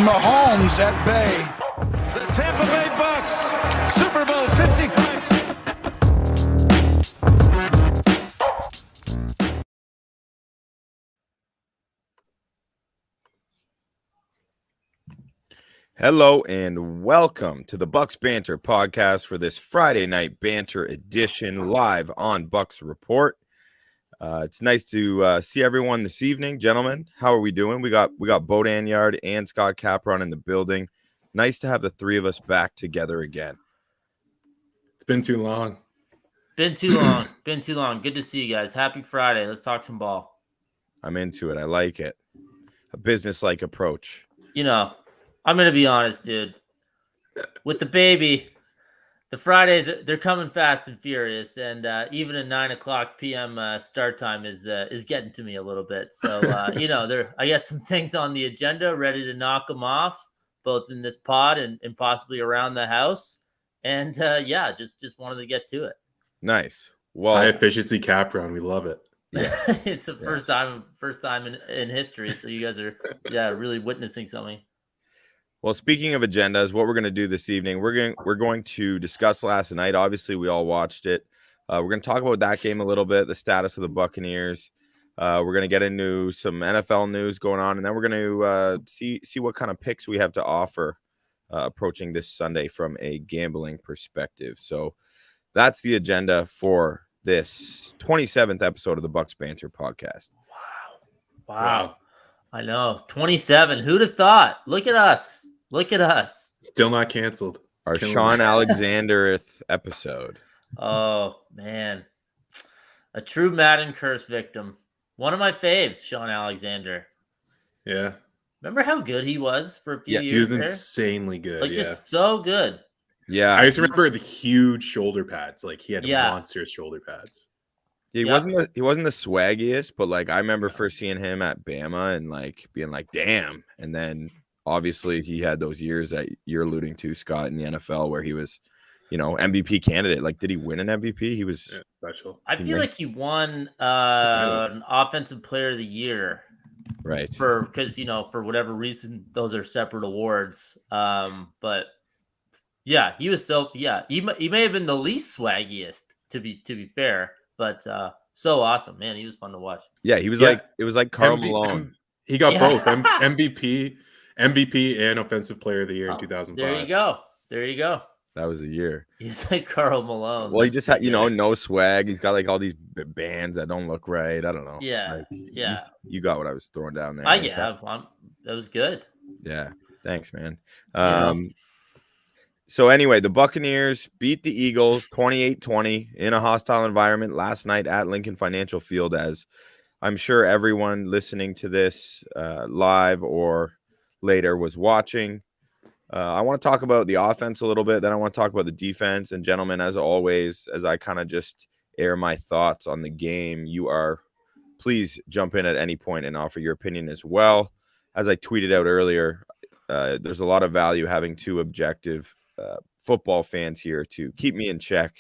Mahomes at bay. The Tampa Bay Bucs, Super Bowl 55. Hello and welcome to the Bucs Banter podcast for this Friday night banter edition live on Bucs Report. It's nice to see everyone this evening, gentlemen. How are we doing? We got Bo Danyard and Scott Capron in the building. Nice to have the three of us back together again. It's been too long. Been too long. Good to see you guys. Happy Friday. Let's talk some ball. I'm into it. I like it. A business-like approach. You know, I'm going to be honest, dude. With the baby, the Fridays, they're coming fast and furious. And even a 9 o'clock p.m. Start time is getting to me a little bit. So, I got some things on the agenda ready to knock them off, both in this pod and possibly around the house. And, just wanted to get to it. Nice. Well, high efficiency Capron. We love it. Yeah. It's the first time in history. So you guys are, really witnessing something. Well, speaking of agendas, what we're going to do this evening, we're going to discuss last night. Obviously, we all watched it. We're going to talk about that game a little bit, the status of the Buccaneers. We're going to get into some NFL news going on, and then we're going to see what kind of picks we have to offer approaching this Sunday from a gambling perspective. So that's the agenda for this 27th episode of the Bucs Banter podcast. Wow. I know. 27. Who'd have thought? Look at us. Still not canceled. Our Sean Alexander-th episode. Oh, man. A true Madden curse victim. One of my faves, Sean Alexander. Yeah. Remember how good he was for a few years? He was there? insanely good. Just so good. Yeah. I just remember the huge shoulder pads. Like he had monstrous shoulder pads. He wasn't the swaggiest, but like I remember first seeing him at Bama and like being like, damn. And then obviously he had those years that you're alluding to, Scott, in the NFL where he was, MVP candidate. Like, did he win an MVP? He was special. I feel like he won an offensive player of the year. Right. Because for whatever reason, those are separate awards. But yeah, he was he may have been the least swaggiest to be fair. But so awesome, man. He was fun to watch. Yeah, he was it was like Karl Malone. He got both MVP and Offensive Player of the Year in 2005. There you go. That was the year. He's like Karl Malone. Well, he just had, no swag. He's got like all these bands that don't look right. I don't know. Yeah. You got what I was throwing down there. That was good. Yeah. Thanks, man. So anyway, the Buccaneers beat the Eagles 28-20 in a hostile environment last night at Lincoln Financial Field, as I'm sure everyone listening to this live or later was watching. I want to talk about the offense a little bit. Then I want to talk about the defense. And gentlemen, as always, as I kind of just air my thoughts on the game, please jump in at any point and offer your opinion as well. As I tweeted out earlier, there's a lot of value having two objective football fans here to keep me in check,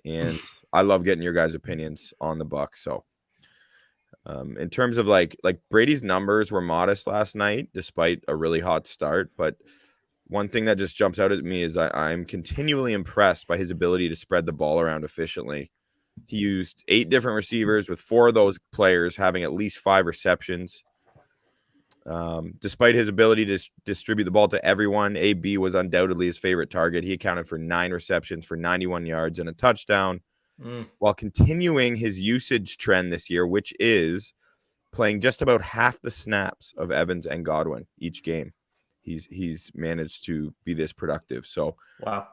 and I love getting your guys' opinions on the Bucs. So in terms of like Brady's numbers were modest last night despite a really hot start, but one thing that just jumps out at me is I'm continually impressed by his ability to spread the ball around efficiently. He used 8 different receivers, with 4 of those players having at least 5 receptions. Despite his ability to distribute the ball to everyone, AB was undoubtedly his favorite target. He accounted for 9 receptions for 91 yards and a touchdown, while continuing his usage trend this year, which is playing just about half the snaps of Evans and Godwin each game. He's managed to be this productive. So, wow.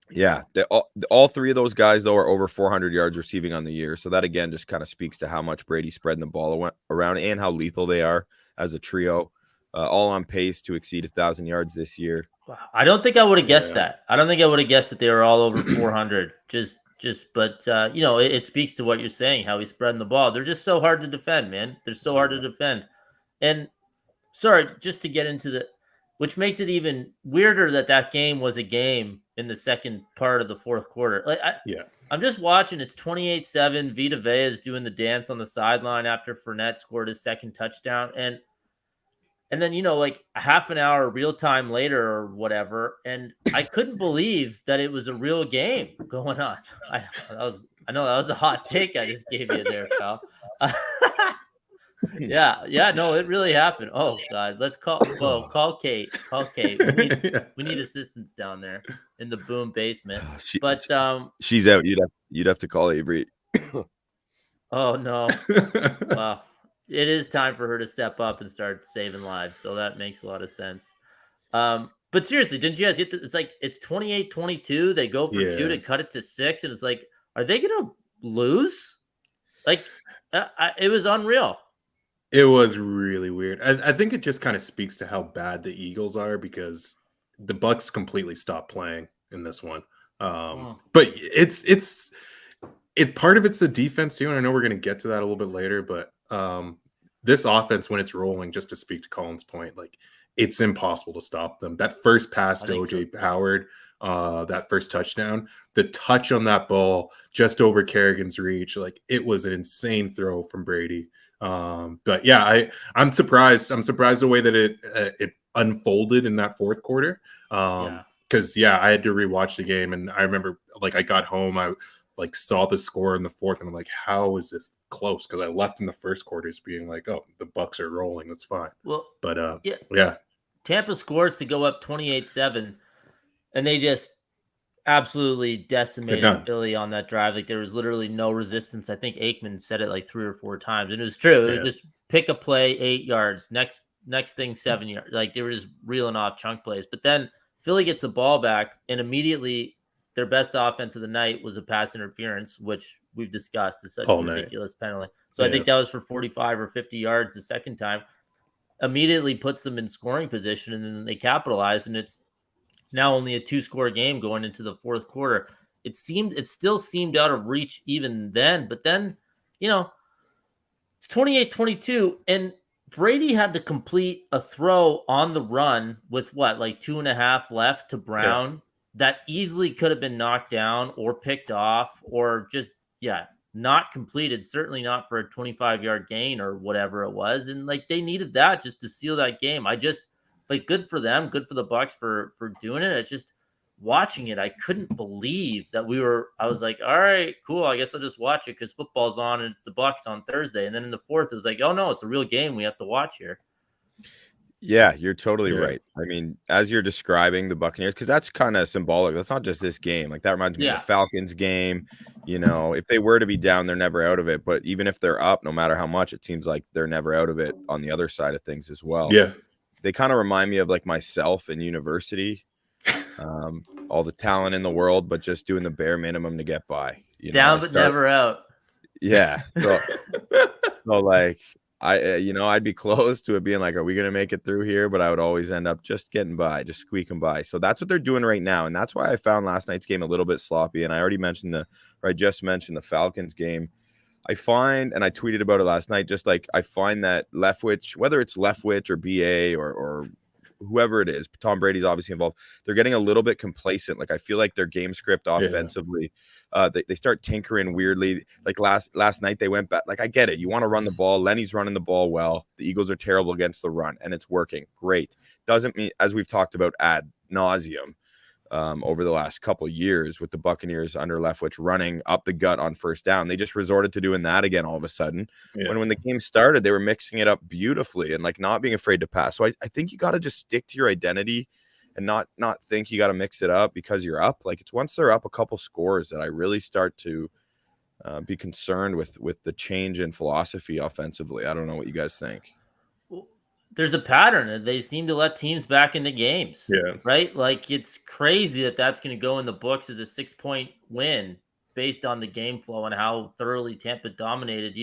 Yeah, all 3 of those guys, though, are over 400 yards receiving on the year. So that, again, just kind of speaks to how much Brady's spreading the ball around and how lethal they are as a trio, all on pace to exceed 1,000 yards this year. Wow. I don't think I would have guessed that. I don't think I would have guessed that they were all over 400. But it speaks to what you're saying, how he's spreading the ball. They're just so hard to defend, man. They're so hard to defend. And sorry, just to get into which makes it even weirder that game was a game in the second part of the fourth quarter. I'm just watching. It's 28-7. Vita Vea is doing the dance on the sideline after Fournette scored his second touchdown. And And then, like a half an hour real time later or whatever. And I couldn't believe that it was a real game going on. I know that was a hot take I just gave you there, pal. Yeah, no, it really happened. Oh God, let's call Kate. Call Kate. We need assistance down there in the boom basement. But she's out. You'd have to call Avery. Oh no. Well, it is time for her to step up and start saving lives. So that makes a lot of sense. But seriously, didn't you guys get it's like it's 28-22. They go for 2 to cut it to 6, and it's like, are they gonna lose? Like it was unreal. It was really weird. I think it just kind of speaks to how bad the Eagles are because the Bucs completely stopped playing in this one. But it's part of it's the defense too, and I know we're going to get to that a little bit later. But this offense, when it's rolling, just to speak to Colin's point, like it's impossible to stop them. That first pass to OJ Howard, that first touchdown, the touch on that ball just over Kerrigan's reach, like it was an insane throw from Brady. But yeah, I'm surprised. I'm surprised the way that it unfolded in that fourth quarter. Because I had to rewatch the game, and I remember like I got home, I like saw the score in the fourth, and I'm like, how is this close? Because I left in the first quarters being like, oh, the Bucs are rolling, that's fine. Well, but yeah, Tampa scores to go up 28-7, and they just absolutely decimated Philly on that drive. Like there was literally no resistance. I think Aikman said it like 3 or 4 times, and it was true. It was just pick a play, 8 yards, next thing 7 yards. Like they were just reeling off chunk plays. But then Philly gets the ball back, and immediately their best offense of the night was a pass interference, which we've discussed is such a ridiculous penalty. So I think that was for 45 or 50 yards the second time. Immediately puts them in scoring position, and then they capitalize, and it's now only a 2-score game going into the fourth quarter. It still seemed out of reach even then, but then, it's 28-22, and Brady had to complete a throw on the run with like 2.5 left to Brown that easily could have been knocked down or picked off or just, not completed, certainly not for a 25-yard gain or whatever it was. And like they needed that just to seal that game. I just like good for them, good for the Bucs for doing it. It's just watching it, I couldn't believe that I was like, all right, cool. I guess I'll just watch it because football's on and it's the Bucs on Thursday. And then in the fourth, it was like, oh no, it's a real game we have to watch here. Yeah, you're totally right. I mean, as you're describing the Buccaneers, because that's kind of symbolic. That's not just this game. Like that reminds me of the Falcons game. If they were to be down, they're never out of it. But even if they're up, no matter how much, it seems like they're never out of it on the other side of things as well. Yeah. They kind of remind me of like myself in university. All the talent in the world, but just doing the bare minimum to get by. Down but never out. Yeah. So like I'd be close to it being like, are we going to make it through here? But I would always end up just getting by, just squeaking by. So that's what they're doing right now. And that's why I found last night's game a little bit sloppy. And I just mentioned the Falcons game. I find, and I tweeted about it last night, just like I find that Leftwich, whether it's Leftwich or BA or whoever it is, Tom Brady's obviously involved, they're getting a little bit complacent. Like I feel like their game script offensively, they start tinkering weirdly. Like last night they went back. Like I get it, you want to run the ball. Lenny's running the ball well. The Eagles are terrible against the run, and it's working great. Doesn't mean, as we've talked about ad nauseum over the last couple years with the Buccaneers under Leftwich running up the gut on first down, they just resorted to doing that again all of a sudden. When the game started, they were mixing it up beautifully and like not being afraid to pass. So I think you got to just stick to your identity and not think you got to mix it up because you're up. Like it's once they're up a couple scores that I really start to be concerned with the change in philosophy offensively. I don't know what you guys think. There's a pattern. They seem to let teams back into games. Right? Like it's crazy that that's going to go in the books as a 6-point win based on the game flow and how thoroughly Tampa dominated,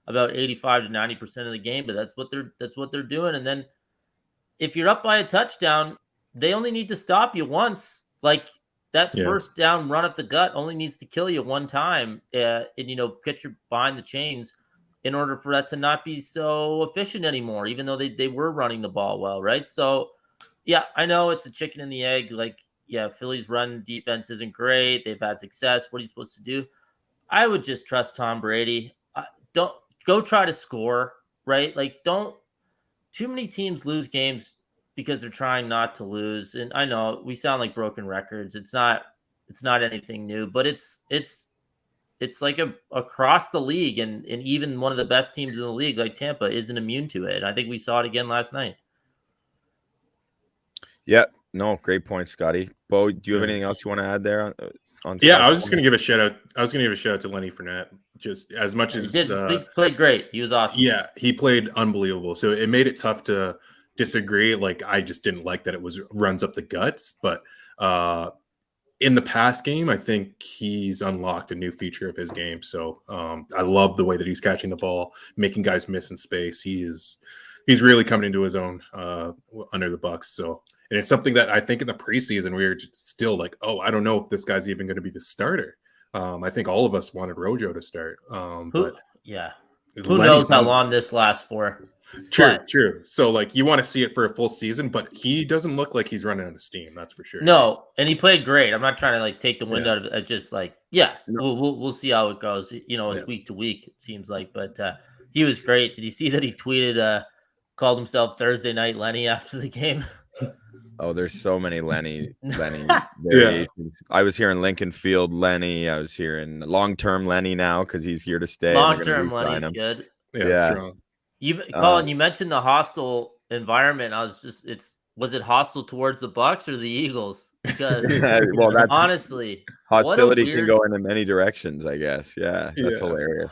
about 85 to 90% of the game, but that's what they're doing. And then if you're up by a touchdown, they only need to stop you once. Like that first down run up the gut only needs to kill you one time and get you behind the chains in order for that to not be so efficient anymore, even though they were running the ball well, right? So, I know it's a chicken and the egg. Like, Philly's run defense isn't great. They've had success. What are you supposed to do? I would just trust Tom Brady. Don't go try to score, right? Like, don't too many teams lose games because they're trying not to lose. And I know we sound like broken records. It's not anything new, but it's like across the league, and even one of the best teams in the league, like Tampa, isn't immune to it. And I think we saw it again last night. Yeah, no, great point, Scotty. Bo, do you have anything else you want to add there on Yeah, Scott's I was just point? going to give a shout out. I was going to give a shout out to Lenny Fournette. Just as much as He played great. He was awesome. yeah, he played unbelievable. So it made it tough to disagree. Like I just didn't like that it was runs up the guts. But in the past game, I think he's unlocked a new feature of his game. So I love the way that he's catching the ball, making guys miss in space. He's really coming into his own under the Bucs. So. And it's something that I think in the preseason we were still like, oh, I don't know if this guy's even going to be the starter. I think all of us wanted Rojo to start. But who knows how long this lasts for? True. So like you want to see it for a full season, but he doesn't look like he's running out of steam. That's for sure. No, and he played great. I'm not trying to like take the wind out of it. Just like we'll see how it goes. It's week to week. It seems like, but he was great. Did you see that he tweeted? Called himself Thursday Night Lenny after the game. Oh, there's so many Lenny variations. I was hearing Lincoln Field Lenny. I was hearing long-term Lenny now because he's here to stay. Long-term Lenny's good. Yeah. Strong. Colin, you mentioned the hostile environment. Was it hostile towards the Bucs or the Eagles? Because honestly, hostility can go in many directions, I guess. Yeah, that's hilarious.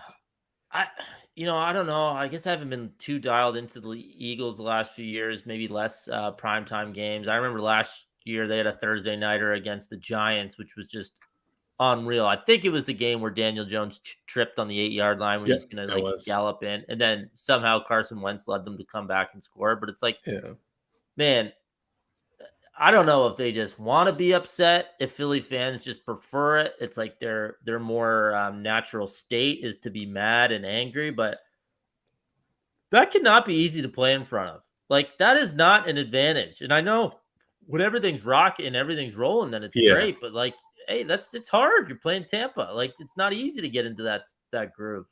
I don't know. I guess I haven't been too dialed into the Eagles the last few years, maybe less primetime games. I remember last year they had a Thursday nighter against the Giants, which was just unreal. I think it was the game where Daniel Jones tripped on the 8-yard line when he's going to gallop in. And then somehow Carson Wentz led them to come back and score. But it's like, man, I don't know if they just want to be upset, if Philly fans just prefer it. It's like their more natural state is to be mad and angry, but that cannot be easy to play in front of. Like, that is not an advantage. And I know when everything's rocking and everything's rolling, then it's great. But like, hey, it's hard. You're playing Tampa. Like, it's not easy to get into that groove.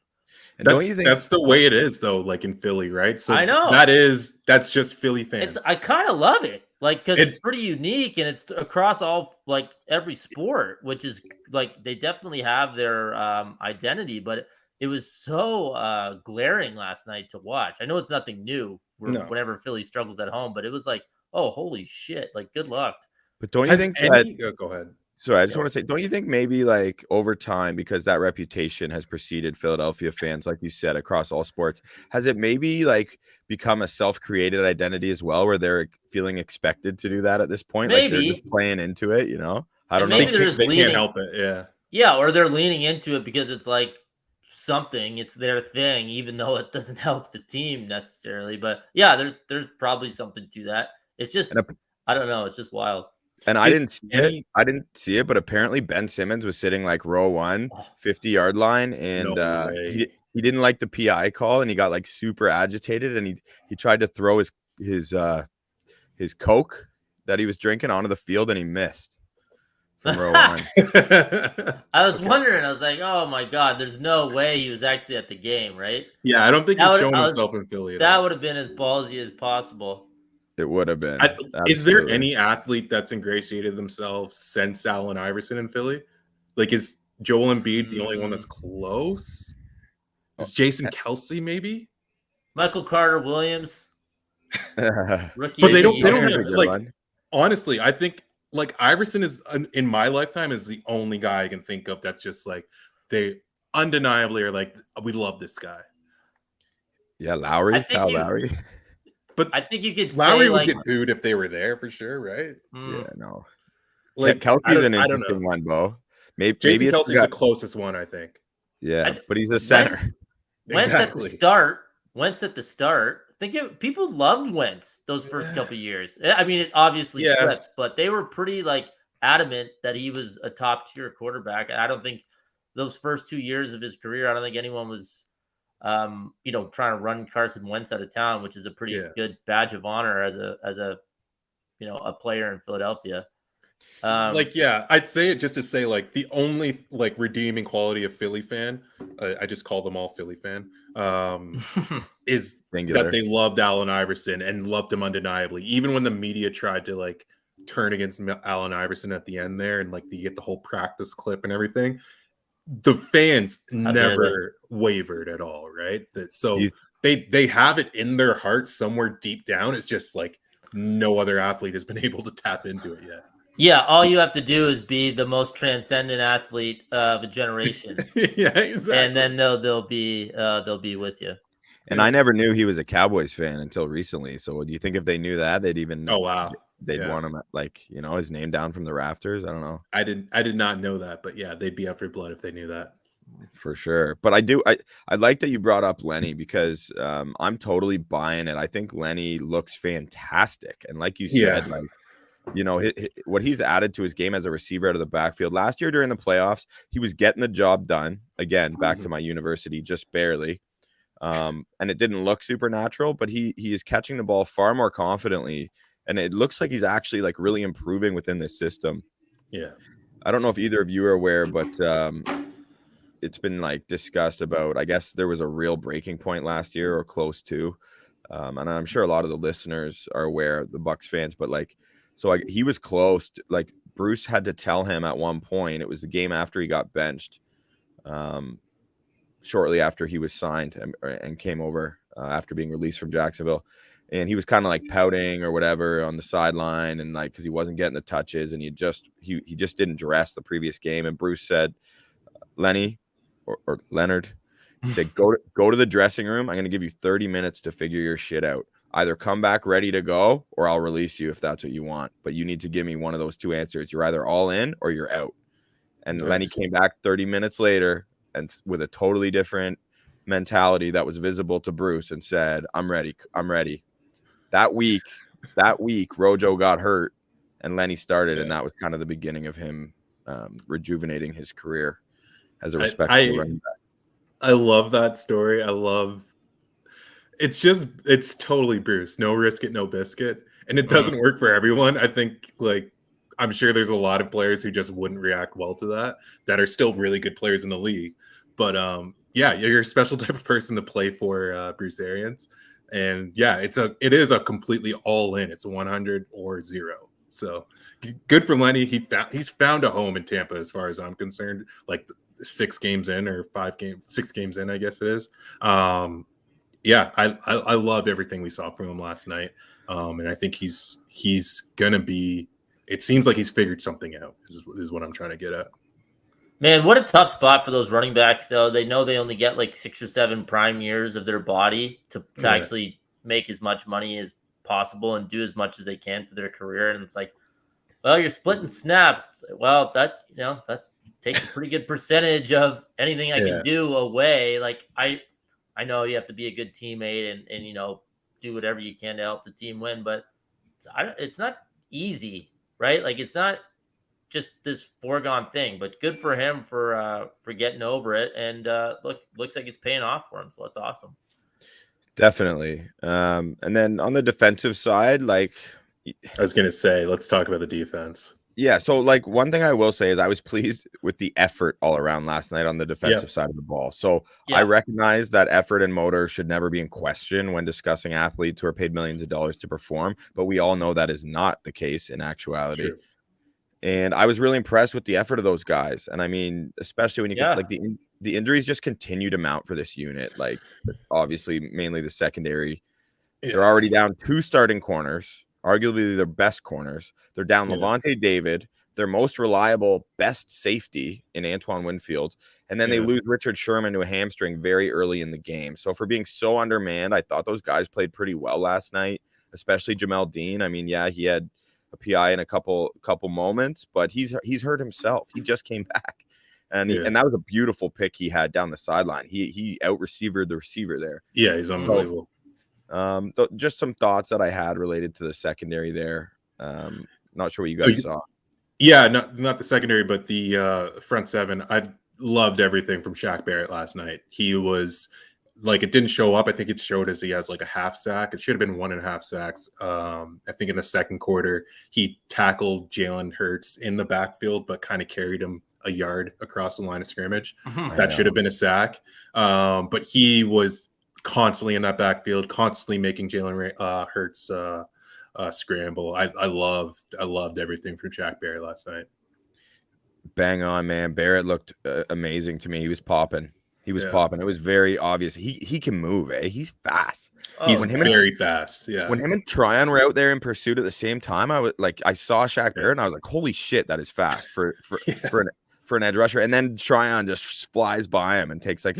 And don't you think that's the way it is, though? Like in Philly, right? So I know that's just Philly fans. I kind of love it, like because it's pretty unique and it's across all like every sport, which is like they definitely have their identity. But it was so glaring last night to watch. I know it's nothing new whenever Philly struggles at home, but it was like, oh, holy shit! Like, good luck. But don't you think that? Go ahead. So I just want to say, don't you think maybe like over time, because that reputation has preceded Philadelphia fans, like you said, across all sports, has it maybe like become a self-created identity as well, where they're feeling expected to do that at this point? Maybe. Like they're just playing into it, I don't know. Maybe they can't help it. Yeah, or they're leaning into it because it's like something, it's their thing, even though it doesn't help the team necessarily. But yeah, there's probably something to that. It's just I don't know. It's just wild. And I didn't see it, but apparently Ben Simmons was sitting like row 1, 50-yard line, and he didn't like the PI call, and he got like super agitated, and he tried to throw his Coke that he was drinking onto the field, and he missed from row 1. I was wondering. I was like, oh my god, there's no way he was actually at the game, right? Yeah, I don't think he's showing himself in Philly. That would have been as ballsy as possible. It would have been. Is there any athlete that's ingratiated themselves since Allen Iverson in Philly? Like, is Joel Embiid the only one that's close? Is Jason Kelsey maybe? Michael Carter Williams, rookie. But they don't have like. Honestly, I think like Iverson is in my lifetime is the only guy I can think of that's just like they undeniably are like, we love this guy. Yeah, Kyle Lowry. But I think you could Lowry say, would get booed if they were there for sure, right? Yeah, no. Like Kelsey's an interesting one, Bo. Maybe Kelsey's the closest one, I think. Yeah, but he's a center. Wentz at the start. People loved Wentz those first couple of years. I mean, it obviously flipped, but they were pretty like adamant that he was a top tier quarterback. I don't think those first 2 years of his career, I don't think anyone was trying to run Carson Wentz out of town, which is a pretty good badge of honor as a player in Philadelphia. I'd say it just to say like the only like redeeming quality of Philly fan, I just call them all Philly fan, is Singular. that they loved Allen Iverson and loved him undeniably. Even when the media tried to like turn against Allen Iverson at the end there, and like you get the whole practice clip and everything, the fans never wavered at all, right? They have it in their hearts somewhere deep down. It's just like no other athlete has been able to tap into it yet. Yeah, all you have to do is be the most transcendent athlete of a generation. Yeah, exactly. And then they'll be with you. And I never knew he was a Cowboys fan until recently. So do you think if they knew that, they'd even they'd want him like, you know, his name down from the rafters? I don't know. I did not know that, but yeah, they'd be up for blood if they knew that. For sure. But I like that you brought up Lenny because I'm totally buying it. I think Lenny looks fantastic. And like you said, like, you know, what he's added to his game as a receiver out of the backfield. Last year during the playoffs, he was getting the job done. Again, back to my university, just barely. And it didn't look supernatural, but he is catching the ball far more confidently. And it looks like he's actually like really improving within this system. Yeah. I don't know if either of you are aware, but it's been like discussed about, I guess there was a real breaking point last year or close to. And I'm sure a lot of the listeners are aware, the Bucs fans, but like, he was close to, like Bruce had to tell him at one point, it was the game after he got benched, shortly after he was signed and came over after being released from Jacksonville. And he was kind of like pouting or whatever on the sideline, and like, cause he wasn't getting the touches, and he just didn't dress the previous game. And Bruce said, Lenny or Leonard, he said, go to the dressing room. I'm going to give you 30 minutes to figure your shit out. Either come back ready to go or I'll release you if that's what you want. But you need to give me one of those two answers. You're either all in or you're out. And nice. Lenny came back 30 minutes later and with a totally different mentality that was visible to Bruce and said, I'm ready. That week, Rojo got hurt and Lenny started. And that was kind of the beginning of him rejuvenating his career as a respectable running back. I love that story. It's totally Bruce. No risk it, no biscuit. And it doesn't work for everyone. I think like I'm sure there's a lot of players who just wouldn't react well to that are still really good players in the league. But you're a special type of person to play for Bruce Arians. And yeah, it is a completely all in. It's 100 or 0. So good for Lenny. He's found a home in Tampa as far as I'm concerned. Like 6 games in or 6 games in, I guess it is. Yeah, I loved everything we saw from him last night. And I think he's gonna be. It seems like he's figured something out. Is what I'm trying to get at. Man, what a tough spot for those running backs, though. They know they only get like 6 or 7 prime years of their body to actually make as much money as possible and do as much as they can for their career. And it's like, well, you're splitting snaps. Well, that takes a pretty good percentage of anything I can do away. Like I know you have to be a good teammate and you know, do whatever you can to help the team win, but it's not easy, right? Like it's not just this foregone thing, but good for him for getting over it. And looks like it's paying off for him. So that's awesome. Definitely. And then on the defensive side, like I was going to say, let's talk about the defense. Yeah, so like one thing I will say is I was pleased with the effort all around last night on the defensive side of the ball. So I recognize that effort and motor should never be in question when discussing athletes who are paid millions of dollars to perform, but we all know that is not the case in actuality. True. And I was really impressed with the effort of those guys. And I mean, especially when you get like the injuries just continue to mount for this unit. Like obviously, mainly the secondary. They're already down 2 starting corners, arguably their best corners. They're down Levante David, their most reliable, best safety in Antoine Winfield. And then they lose Richard Sherman to a hamstring very early in the game. So for being so undermanned, I thought those guys played pretty well last night, especially Jamel Dean. I mean, he had a PI in a couple moments, but he's hurt himself. He just came back. And and that was a beautiful pick he had down the sideline. He out-receivered the receiver there. Yeah, he's unbelievable. Just some thoughts that I had related to the secondary there. Not sure what you guys saw. Yeah, not the secondary, but the front seven. I loved everything from Shaq Barrett last night. He was like it didn't show up. I think it showed as he has like a half sack. It should have been 1.5 sacks. I think in the second quarter, he tackled Jalen Hurts in the backfield, but kind of carried him a yard across the line of scrimmage. That should have been a sack. But he was constantly in that backfield, constantly making Jalen Hurts scramble. I loved everything from Jack Barry last night. Bang on, man. Barrett looked amazing to me. He was popping. He was popping. It was very obvious. He can move, eh? He's fast. He's very fast. Yeah. When him and Tryon were out there in pursuit at the same time, I saw Shaq Barrett and I was like, holy shit, that is fast for an edge rusher. And then Tryon just flies by him and takes like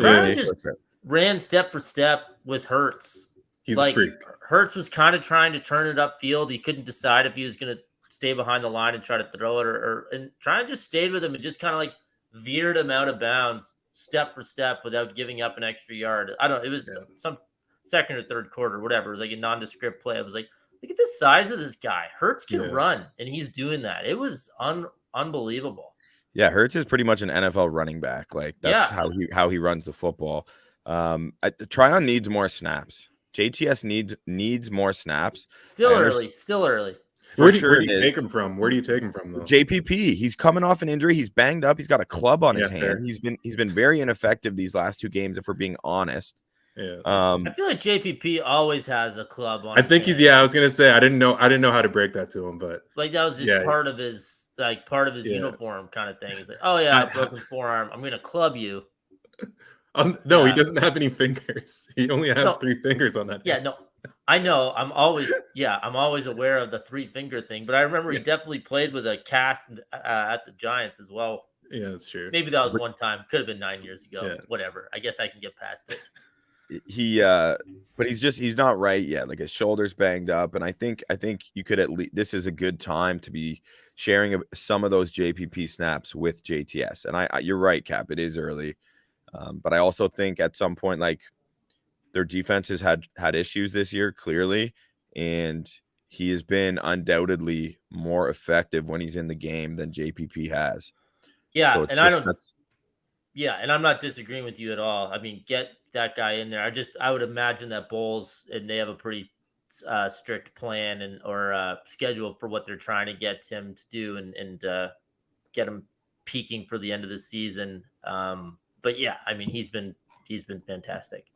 ran step for step with Hurts. He's like, a freak. Hurts was kind of trying to turn it upfield. He couldn't decide if he was going to stay behind the line and try to throw it and Tryon just stayed with him and just kind of like veered him out of bounds step for step without giving up an extra yard. It was some second or third quarter, whatever. It was like a nondescript play. I was like, look at the size of this guy. Hurts can run, and he's doing that. It was unbelievable. Yeah, Hurts is pretty much an NFL running back. Like that's how he runs the football. Tryon needs more snaps. JTS needs more snaps. Still early. Where do you take him from? Where do you take him from though? JPP. He's coming off an injury. He's banged up. He's got a club on his hand. He's been very ineffective these last 2 games, if we're being honest. Yeah. I feel like JPP always has a club on. I think he's. Yeah, I was gonna say I didn't know how to break that to him, but like that was just part of his uniform kind of thing. He's like, oh yeah, broken forearm. I'm gonna club you. No, he doesn't have any fingers. He only has 3 fingers on that. Yeah, no. I know. I'm always aware of the 3-finger thing, but I remember he definitely played with a cast at the Giants as well. Yeah, that's true. Maybe that was one time. Could have been 9 years ago. Yeah. Whatever. I guess I can get past it. But he's not right yet. Like his shoulder's banged up, and I think you could at least. This is a good time to be sharing some of those JPP snaps with JTS. And you're right, Cap. It is early, but I also think at some point, like, their defense has had issues this year, clearly, and he has been undoubtedly more effective when he's in the game than JPP has. Yeah, so and and I'm not disagreeing with you at all. I mean, get that guy in there. I would imagine that Bulls, and they have a pretty strict plan or schedule for what they're trying to get him to do and get him peaking for the end of the season. But yeah, I mean, he's been fantastic.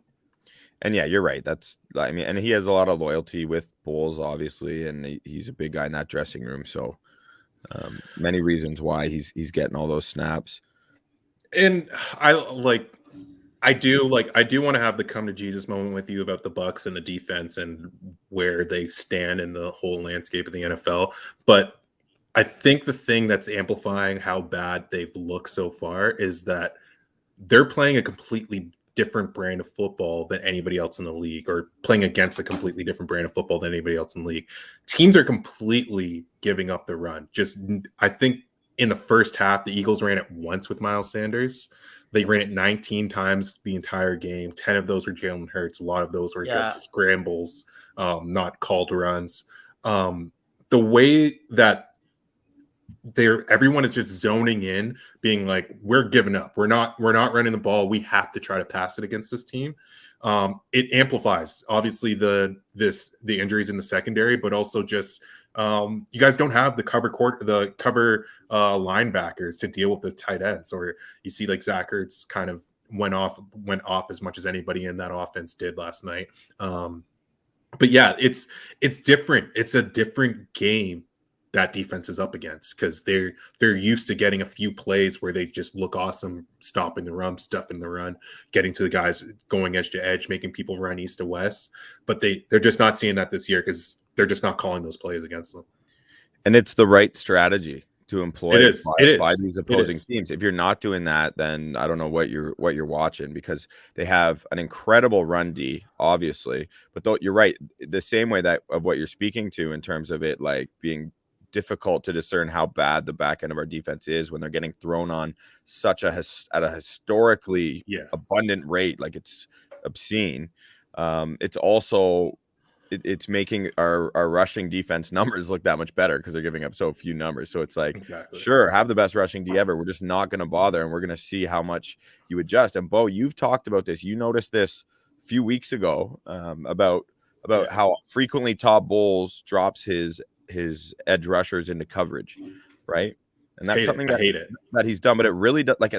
And yeah, you're right. And he has a lot of loyalty with Bulls, obviously, and he's a big guy in that dressing room. So many reasons why he's getting all those snaps. And I do want to have the come to Jesus moment with you about the Bucs and the defense and where they stand in the whole landscape of the NFL. But I think the thing that's amplifying how bad they've looked so far is that they're playing a completely different brand of football than anybody else in the league, or playing against a completely different brand of football than anybody else in the league. Teams are completely giving up the run. I think in the first half, the Eagles ran it once with Miles Sanders. They ran it 19 times the entire game. 10 of those were Jalen Hurts. A lot of those were just scrambles, not called runs. The way that everyone is just zoning in, being like, we're giving up. We're not running the ball. We have to try to pass it against this team. It amplifies obviously the injuries in the secondary, but also just you guys don't have the cover linebackers to deal with the tight ends, or you see like Zach Ertz kind of went off as much as anybody in that offense did last night. But yeah, it's different. It's a different game that defense is up against, because they're used to getting a few plays where they just look awesome, stopping the run, stuffing the run, getting to the guys, going edge to edge, making people run east to west. But they're just not seeing that this year, because they're just not calling those plays against them. And it's the right strategy to employ by these opposing teams. If you're not doing that, then I don't know what you're watching, because they have an incredible run D, obviously. But though you're right, the same way that of what you're speaking to in terms of it like being difficult to discern how bad the back end of our defense is when they're getting thrown on such at a historically abundant rate, like it's obscene. It's also it's making our rushing defense numbers look that much better because they're giving up so few numbers. So it's like, sure, have the best rushing D ever. We're just not going to bother, and we're going to see how much you adjust. And Bo, you've talked about this. You noticed this few weeks ago about Yeah. how frequently Todd Bowles drops his edge rushers into coverage, right? And that's something I hate it. that he's done, but it really does like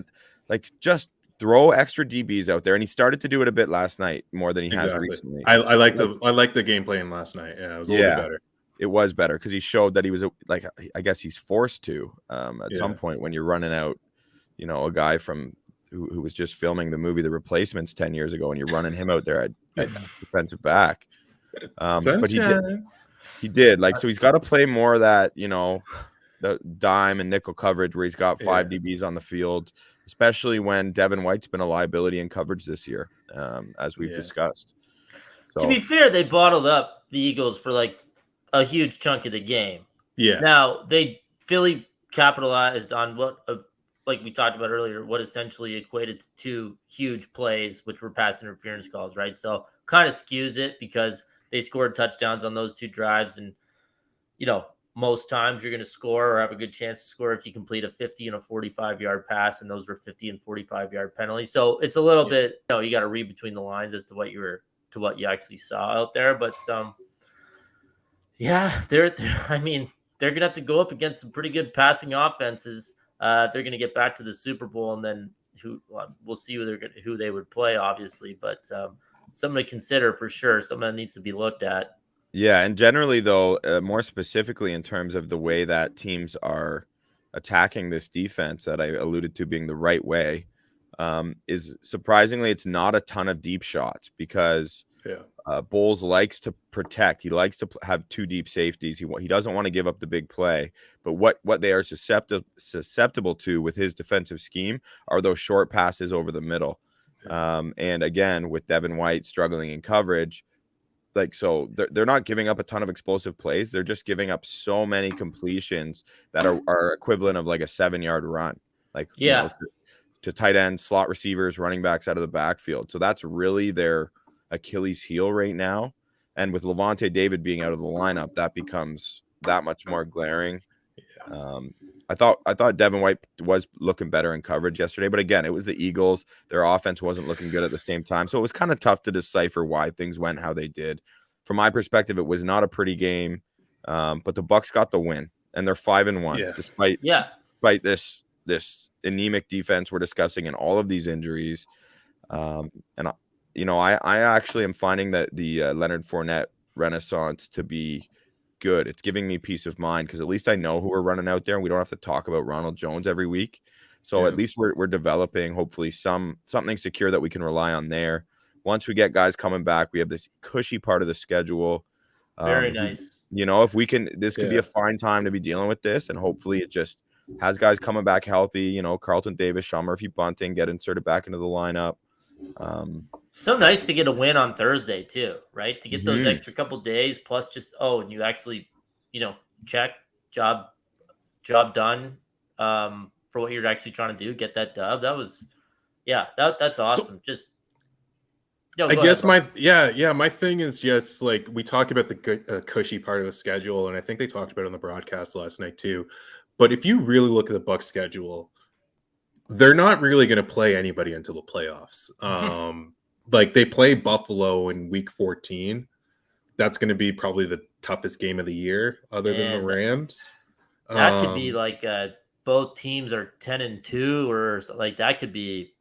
just throw extra DBs out there, and he started to do it a bit last night more than he has Exactly. recently. I like the game plan last night. Yeah, it was a little bit better. It was better because he showed that he was like, I guess he's forced to at some Yeah. point when you're running out, a guy from who was just filming the movie The Replacements 10 years ago, and you're running him out there at defensive back. But he did like, so he's got to play more of that, the dime and nickel coverage where he's got 5 DBs on the field, especially when Devin White's been a liability in coverage this year, as we've discussed. So, to be fair, they bottled up the Eagles for like a huge chunk of the game. Yeah. Now Philly capitalized on like we talked about earlier, what essentially equated to 2 huge plays, which were pass interference calls, right? So kind of skews it because they scored touchdowns on those 2 drives. And, most times you're going to score or have a good chance to score if you complete a 50 and a 45-yard pass, and those were 50 and 45-yard penalties. So it's a little bit, you got to read between the lines as to what you actually saw out there. But they're going to have to go up against some pretty good passing offenses. They're going to get back to the Super Bowl, and then we'll see who they would play, obviously. But something to consider for sure. Something that needs to be looked at. Yeah, and generally, though, more specifically in terms of the way that teams are attacking this defense that I alluded to being the right way, is surprisingly, it's not a ton of deep shots because Bowles likes to protect. He likes to have 2 deep safeties. He doesn't want to give up the big play. But what they are susceptible to with his defensive scheme are those short passes over the middle. And again, with Devin White struggling in coverage, so they're not giving up a ton of explosive plays. They're just giving up so many completions that are equivalent of like a 7-yard run, to tight ends, slot receivers, running backs out of the backfield. So that's really their Achilles heel right now. And with Levante David being out of the lineup, that becomes that much more glaring. I thought Devin White was looking better in coverage yesterday, but again, it was the Eagles. Their offense wasn't looking good at the same time. So it was kind of tough to decipher why things went how they did. From my perspective, it was not a pretty game. But the Bucs got the win, and they're 5-1 despite this anemic defense we're discussing and all of these injuries. I actually am finding that the Leonard Fournette renaissance to be good. It's giving me peace of mind because at least I know who we're running out there, and we don't have to talk about Ronald Jones every week. So at least we're developing hopefully something secure that we can rely on there. Once we get guys coming back, we have this cushy part of the schedule. Very nice. If we can, this could be a fine time to be dealing with this, and hopefully it just has guys coming back healthy. Carlton Davis, Sean Murphy Bunting get inserted back into the lineup. So nice to get a win on Thursday too, right? To get those extra couple days plus just and you actually, check job done for what you're actually trying to do, get that dub. That was that's awesome. I guess my thing is just like we talk about the cushy part of the schedule, and I think they talked about it on the broadcast last night too. But if you really look at the Bucs schedule, they're not really going to play anybody until the playoffs. Like they play Buffalo in week 14. That's going to be probably the toughest game of the year other than the Rams. That could be like both teams are 10-2 or like that could be.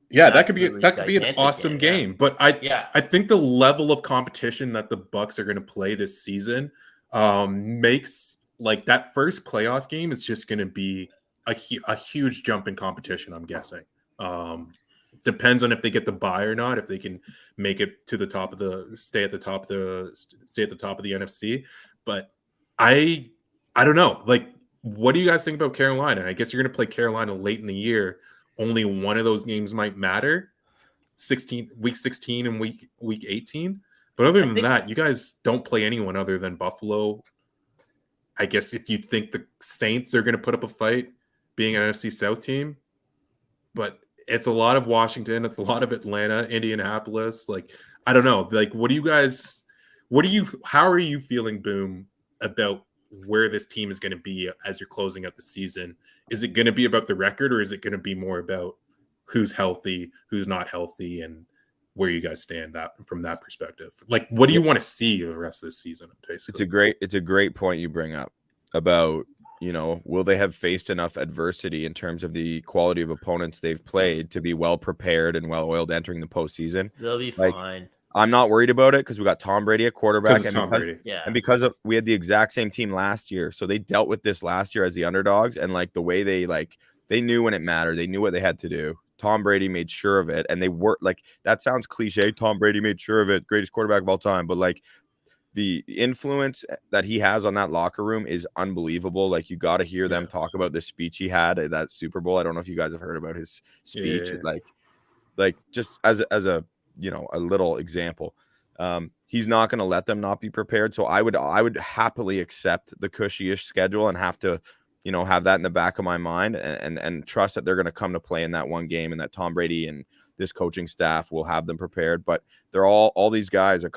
Yeah, that could be an awesome game. But I think the level of competition that the Bucs are going to play this season makes like that first playoff game is just going to be a huge jump in competition, I'm guessing. Depends on if they get the bye or not, if they can make it to the top of stay at the top of the NFC. But I don't know. Like, what do you guys think about Carolina? I guess you're going to play Carolina late in the year. Only one of those games might matter. Week 16 and week 18. But other than that, you guys don't play anyone other than Buffalo. I guess if you think the Saints are going to put up a fight, being an NFC South team, but it's a lot of Washington, it's a lot of Atlanta, Indianapolis. Like, I don't know. Like, how are you feeling, Boom, about where this team is going to be as you're closing out the season? Is it going to be about the record, or is it going to be more about who's healthy, who's not healthy, and where you guys stand from that perspective. Like, what do you want to see the rest of this season? Basically, It's a great point you bring up about, will they have faced enough adversity in terms of the quality of opponents they've played to be well prepared and well oiled entering the postseason? They'll be Like, fine. I'm not worried about it because we got Tom Brady at quarterback, Tom Brady. Yeah. and because we had the exact same team last year, so they dealt with this last year as the underdogs, and like the way they knew when it mattered, they knew what they had to do. Tom Brady made sure of it, and they were like, that sounds cliche. Tom Brady made sure of it, greatest quarterback of all time, but like the influence that he has on that locker room is unbelievable. Like, you got to hear them talk about the speech he had at that Super Bowl. I don't know if you guys have heard about his speech. Yeah. Like just as a a little example, he's not going to let them not be prepared. So I would happily accept the cushy-ish schedule and have to, have that in the back of my mind and trust that they're going to come to play in that one game, and that Tom Brady and this coaching staff will have them prepared. But they're all these guys are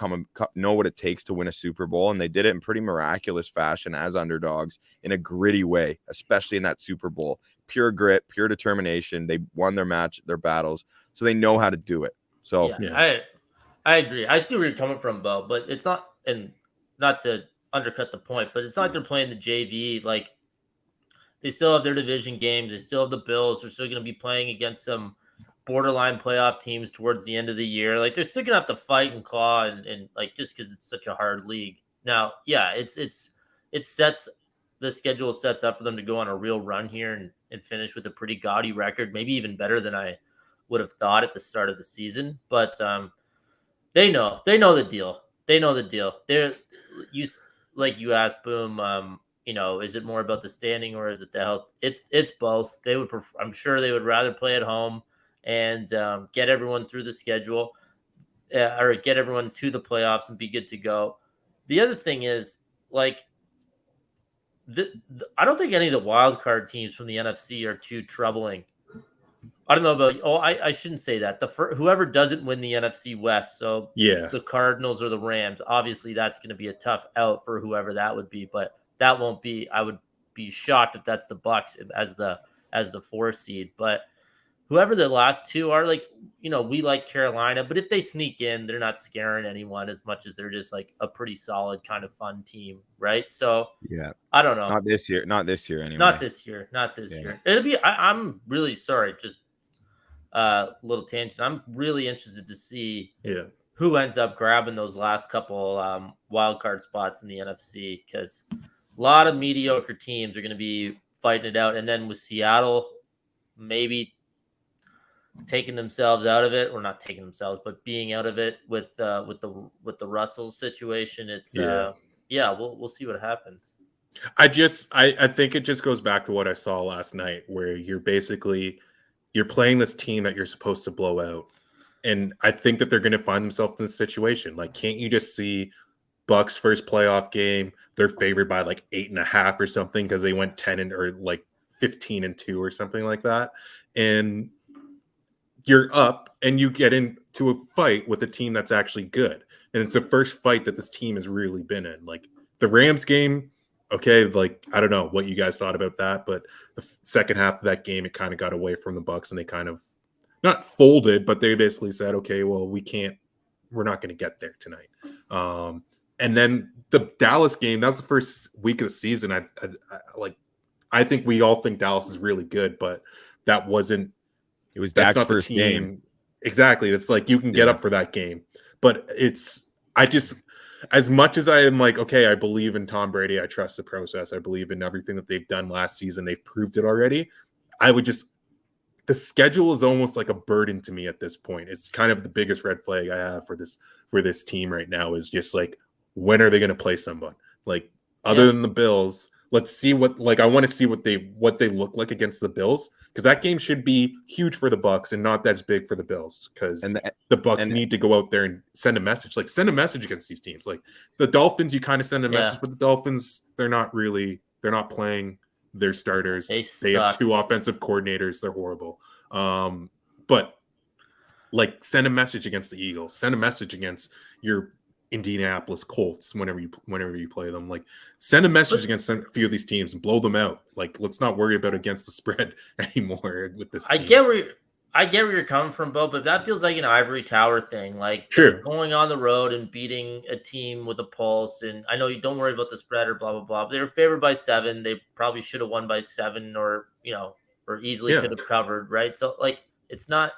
know what it takes to win a Super Bowl, and they did it in pretty miraculous fashion as underdogs in a gritty way, especially in that Super Bowl. Pure grit, pure determination. They won their battles, so they know how to do it. So I agree. I see where you're coming from, Bo, but it's not, and not to undercut the point, but it's not like they're playing the JV. Like, they still have their division games. They still have the Bills. They're still going to be playing against some borderline playoff teams towards the end of the year. Like, they're still going to have to fight and claw and like, just because it's such a hard league. Now, yeah, the schedule sets up for them to go on a real run here and finish with a pretty gaudy record, maybe even better than I would have thought at the start of the season. But they know the deal. They know the deal. You asked Boom, is it more about the standing or is it the health? It's both. I'm sure they would rather play at home and get everyone through the schedule, or get everyone to the playoffs and be good to go. The other thing is, like, I don't think any of the wild card teams from the NFC are too troubling. I don't know about. I shouldn't say that. Whoever doesn't win the NFC West, so the Cardinals or the Rams, obviously that's going to be a tough out for whoever that would be. But that won't be. I would be shocked if that's the Bucs as the 4th seed. But whoever the last two are, like, we like Carolina, but if they sneak in, they're not scaring anyone as much as they're just like a pretty solid kind of fun team, right? So yeah, I don't know. Not this year anyway. Not this year. It'll be. I'm really sorry. Just little tangent. I'm really interested to see who ends up grabbing those last couple wild card spots in the NFC, because a lot of mediocre teams are going to be fighting it out, and then with Seattle maybe taking themselves out of it, or not taking themselves, but being out of it with the Russell situation. It's we'll see what happens. I think it just goes back to what I saw last night, where you're playing this team that you're supposed to blow out. And I think that they're going to find themselves in this situation. Like, can't you just see Bucs first playoff game? They're favored by like 8.5 or something, because they went 10 or like 15-2 or something like that. And you're up and you get into a fight with a team that's actually good. And it's the first fight that this team has really been in. Like, the Rams game, okay, like, I don't know what you guys thought about that, but the second half of that game, it kind of got away from the Bucs, and they kind of not folded, but they basically said, okay, well, we're not going to get there tonight. And then the Dallas game, that was the first week of the season. I think we all think Dallas is really good, but that wasn't. It was Dak's not first the team. game. Exactly. It's like, you can get up for that game, but as much as I am like, okay, I believe in Tom Brady, I trust the process, I believe in everything that they've done last season, they've proved it already. The schedule is almost like a burden to me at this point. It's kind of the biggest red flag I have for this team right now, is just like, when are they going to play someone? Like, other than the Bills, let's see I want to see what they look like against the Bills, because that game should be huge for the Bucs and not that big for the Bills, because the Bucs need to go out there and send a message. Like, send a message against these teams. Like the Dolphins, you kind of send a message, but the Dolphins, they're not playing their starters. They have 2 offensive coordinators. They're horrible. But like, send a message against the Eagles. Send a message against your Indianapolis Colts whenever you play them. Like, send a message against a few of these teams and blow them out. Like, let's not worry about against the spread anymore with this team. I get where you're coming from, Bo, but that feels like an ivory tower thing. Like Sure. going on the road and beating a team with a pulse. And I know you don't worry about the spread or blah, blah, blah. But they were favored by 7. They probably should have won by 7 or, or easily could have covered, right? So, like, it's not.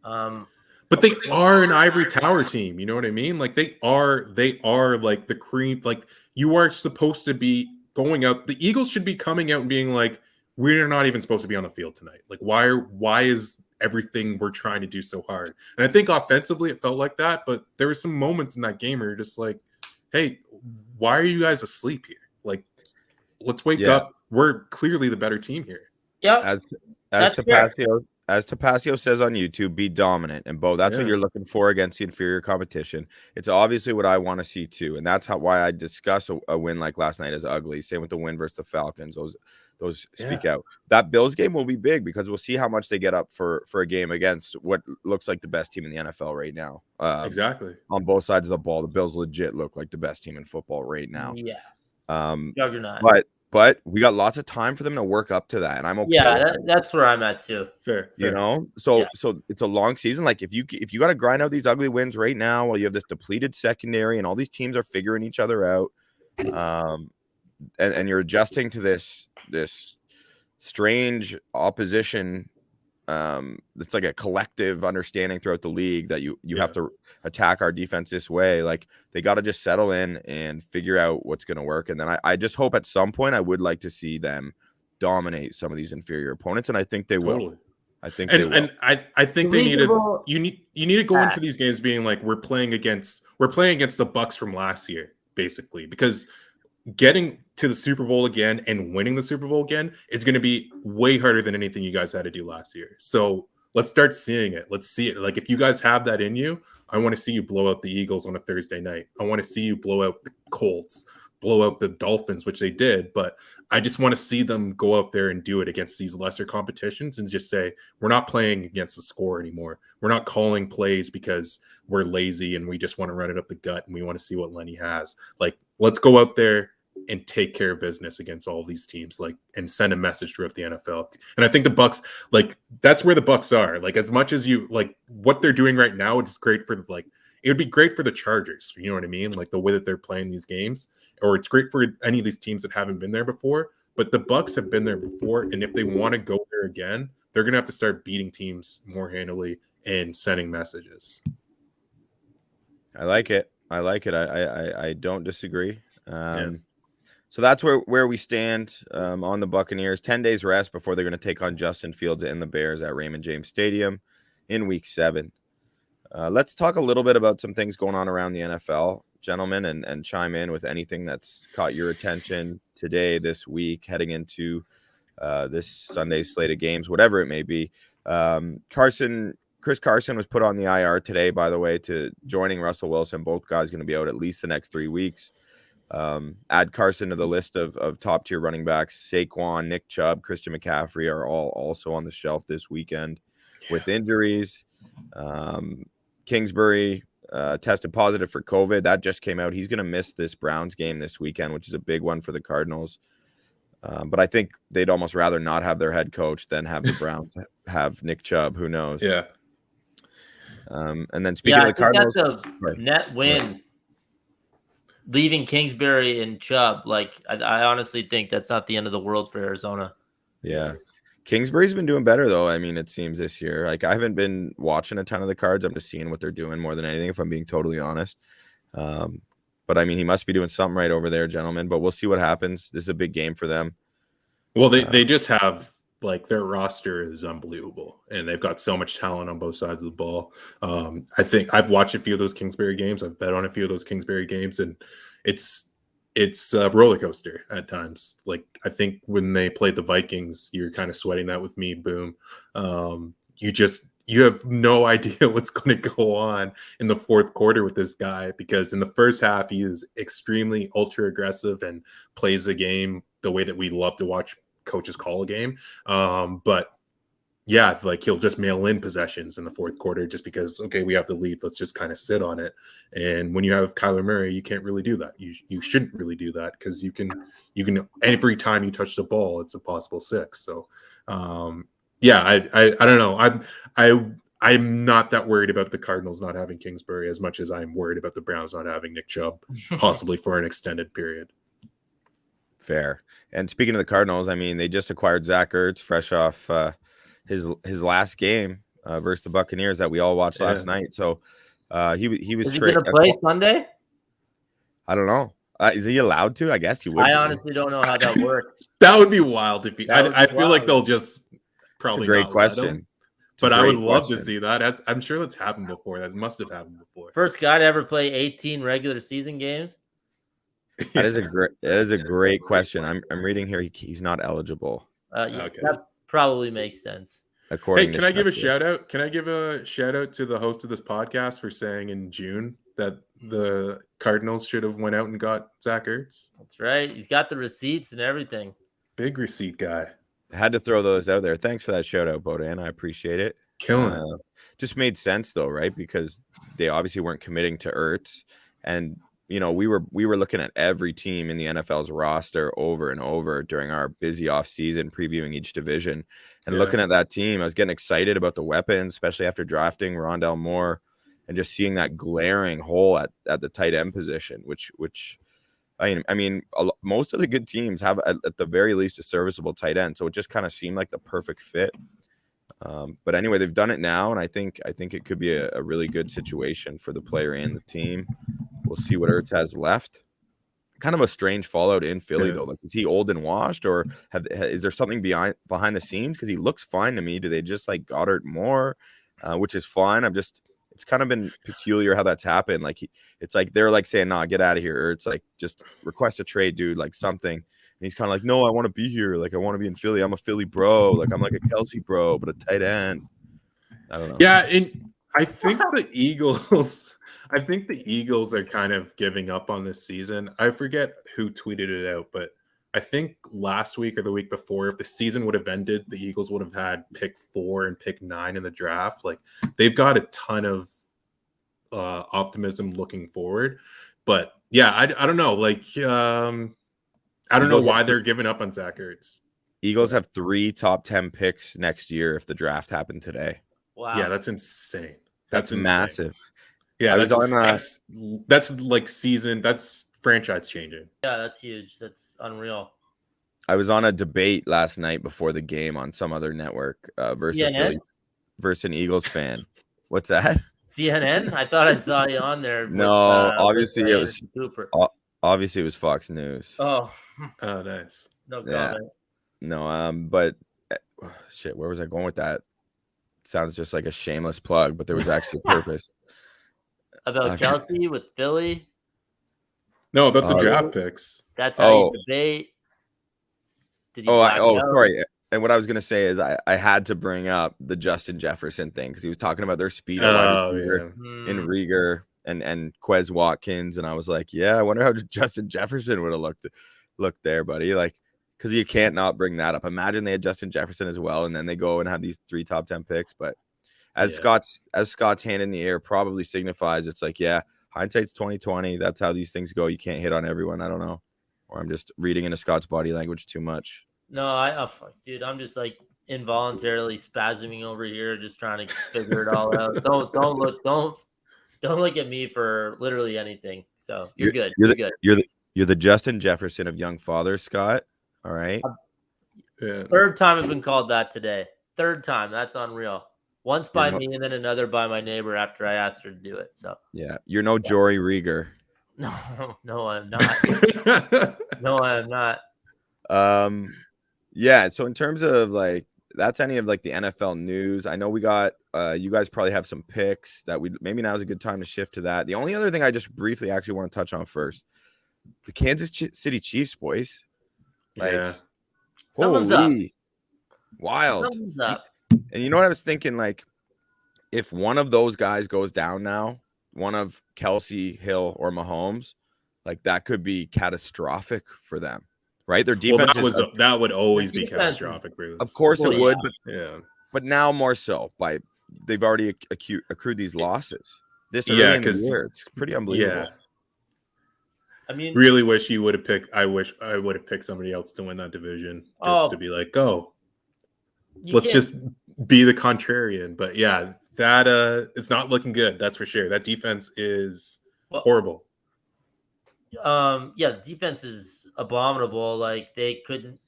But they are an ivory tower team. You know what I mean? Like they are like the cream. Like you are supposed to be going out. The Eagles should be coming out and being like, we're not even supposed to be on the field tonight. Like why is everything we're trying to do so hard? And I think offensively it felt like that, but there were some moments in that game where you're just like, hey, why are you guys asleep here? Like, let's wake up. We're clearly the better team here. Yeah. As Tapasio says on YouTube, be dominant. And Bo, that's what you're looking for against the inferior competition. It's obviously what I want to see too. And that's why I discuss a win like last night as ugly. Same with the win versus the Falcons. Those speak out. That Bills game will be big because we'll see how much they get up for a game against what looks like the best team in the NFL right now. Exactly. On both sides of the ball, the Bills legit look like the best team in football right now. Yeah. Juggernaut. But we got lots of time for them to work up to that, and I'm okay. Yeah, that's where I'm at too. Fair. So it's a long season. Like if you got to grind out these ugly wins right now, while you have this depleted secondary, and all these teams are figuring each other out, and you're adjusting to this strange opposition. It's like a collective understanding throughout the league that you have to attack our defense this way. Like they got to just settle in and figure out what's going to work. And then I just hope at some point I would like to see them dominate some of these inferior opponents, and I think they will. I think they will. And I think they need to. You need to go into these games being like we're playing against the Bucs from last year, basically, because getting to the Super Bowl again and winning the Super Bowl again is going to be way harder than anything you guys had to do last year. So let's start seeing it. Let's see it. Like if you guys have that in you, I want to see you blow out the Eagles on a Thursday night. I want to see you blow out the Colts, blow out the Dolphins, which they did. But I just want to see them go out there and do it against these lesser competitions and just say, we're not playing against the score anymore. We're not calling plays because we're lazy and we just want to run it up the gut and we want to see what Lenny has. Like, let's go out there and take care of business against all these teams, like, and send a message throughout the NFL. And I think the Bucs, like, that's where the Bucs are. Like, as much as you like what they're doing right now, it's great for like, it would be great for the Chargers. You know what I mean? Like the way that they're playing these games, or it's great for any of these teams that haven't been there before. But the Bucs have been there before, and if they want to go there again, they're gonna have to start beating teams more and sending messages. I like it. I don't disagree. So that's where we stand on the Buccaneers. 10 days rest before they're going to take on Justin Fields and the Bears at Raymond James Stadium in Week 7. Let's talk a little bit about some things going on around the NFL, gentlemen, and chime in with anything that's caught your attention today, this week, heading into this Sunday slate of games, whatever it may be. Chris Carson was put on the IR today, by the way, to joining Russell Wilson. Both guys going to be out at least the next 3 weeks. Add Carson to the list of top tier running backs. Saquon, Nick Chubb, Christian McCaffrey are all also on the shelf this weekend with injuries. Kingsbury tested positive for COVID. That just came out. He's going to miss this Browns game this weekend, which is a big one for the Cardinals. But I think they'd almost rather not have their head coach than have the Browns have Nick Chubb. Who knows? Yeah. And then speaking of the Cardinals, that's a net win. Right. Leaving Kingsbury and Chubb, like I honestly think that's not the end of the world for Arizona. Yeah. Kingsbury's been doing better, though. I mean, it seems this year. Like, I haven't been watching a ton of the Cards. I'm just seeing what they're doing more than anything, if I'm being totally honest. But, I mean, he must be doing something right over there, gentlemen. But we'll see what happens. This is a big game for them. Well, they just have, like, their roster is unbelievable. And they've got so much talent on both sides of the ball. I think I've watched a few of those Kingsbury games. I've bet on a few of those Kingsbury games. And it's a roller coaster at times. Like, I think when they played the Vikings, you're kind of sweating that with me. Boom. You have no idea what's going to go on in the fourth quarter with this guy, because in the first half, he is extremely ultra aggressive and plays the game the way that we love to watch coaches call a game. But yeah, like, he'll just mail in possessions in the fourth quarter just because, okay, we have the lead. Let's just kind of sit on it. And when you have Kyler Murray, you can't really do that. You shouldn't really do that, because you can every time you touch the ball, it's a possible 6. So yeah, I don't know. I'm not that worried about the Cardinals not having Kingsbury as much as I'm worried about the Browns not having Nick Chubb, possibly for an extended period. Fair. And speaking of the Cardinals, I mean, they just acquired Zach Ertz, fresh off his last game versus the Buccaneers that we all watched last night. So he was Is he going to play Sunday? I don't know. Is he allowed to? I guess he would. I honestly don't know how that works. That would be wild if he. I feel like they'll just probably. It's a great not question. Let him. But I would love to see that. I'm sure that's happened before. That must have happened before. First guy to ever play 18 regular season games. That is a great question. I'm reading here. He's not eligible. Okay. That probably makes sense. According can I give a shout out? Can I give a shout out to the host of this podcast for saying in June that the Cardinals should have went out and got Zach Ertz? That's right. He's got the receipts and everything. Big receipt guy. Had to throw those out there. Thanks for that shout out, Bodan. I appreciate it. Killing it. Just made sense though, right? Because they obviously weren't committing to Ertz, and we were looking at every team in the NFL's roster over and over during our busy off season, previewing each division, and looking at that team. I was getting excited about the weapons, especially after drafting Rondale Moore, and just seeing that glaring hole at the tight end position, which I mean, most of the good teams have at the very least a serviceable tight end, so it just kind of seemed like the perfect fit. But anyway, they've done it now, and I think it could be a really good situation for the player and the team. We'll see what Ertz has left. Kind of a strange fallout in Philly though. Like, is he old and washed, or is there something behind the scenes? Because he looks fine to me. Do they just like Goddard more, which is fine? It's kind of been peculiar how that's happened. Like it's like they're like saying, "Nah, get out of here," or it's like just request a trade, dude, like something. And he's kind of like, "No, I want to be here. Like I want to be in Philly. I'm a Philly bro. Like I'm like a Kelsey bro, but a tight end." I don't know. Yeah, and I think the Eagles. I think the Eagles are kind of giving up on this season. I forget who tweeted it out, but I think last week or the week before, if the season would have ended, the Eagles would have had pick 4 and pick 9 in the draft. Like they've got a ton of optimism looking forward. But yeah, I don't know. Like I don't know why they're giving up on Zach Ertz. Eagles have 3 top 10 picks next year if the draft happened today. Wow. Yeah, that's insane. That's massive. Yeah, that's like season. That's franchise changing. Yeah, that's huge. That's unreal. I was on a debate last night before the game on some other network versus an Eagles fan. What's that? CNN? I thought I saw you on there. No, obviously it was Cooper. Obviously it was Fox News. Oh, nice. No comment. Yeah. No, but shit, where was I going with that? Sounds just like a shameless plug, but there was actually a purpose. About Kelsey with Philly? No, about the draft picks. That's how you debate. Sorry. And what I was going to say is I had to bring up the Justin Jefferson thing because he was talking about their speed in Rieger and Quez Watkins. And I was like, yeah, I wonder how Justin Jefferson would have looked there, buddy. Like, because you can't not bring that up. Imagine they had Justin Jefferson as well, and then they go and have these 3 top 10 picks. But as Scott's hand in the air probably signifies, it's like, yeah, hindsight's 2020. That's how these things go. You can't hit on everyone. I don't know, or I'm just reading into Scott's body language too much. No, dude, I'm just like involuntarily spasming over here, just trying to figure it all out. Don't look at me for literally anything. So you're good. You're the Justin Jefferson of young fathers, Scott. All right. Yeah. Third time I've been called that today. Third time. That's unreal. Once by me and then another by my neighbor after I asked her to do it. So yeah, you're no Jory Rieger. No, I'm not. No, I'm not. Yeah. So in terms of like that's any of like the NFL news. I know we got you guys probably have some picks that maybe now is a good time to shift to that. The only other thing I just briefly actually want to touch on first, the Kansas City Chiefs, boys. Like, someone's up. Wild. Someone's up. And you know what I was thinking? Like, if one of those guys goes down now, one of Kelsey, Hill, or Mahomes, like that could be catastrophic for them, right? Their defense that would always be catastrophic for them. Of course it would, yeah. But now more so by they've already accrued these losses. This early in the year, it's pretty unbelievable. Yeah. I mean, really wish you would have picked. I wish I would have picked somebody else to win that division, just to be like, go. let's just be the contrarian. But yeah, that it's not looking good. That's for sure. That defense is horrible. Yeah, the defense is abominable. Like they couldn't.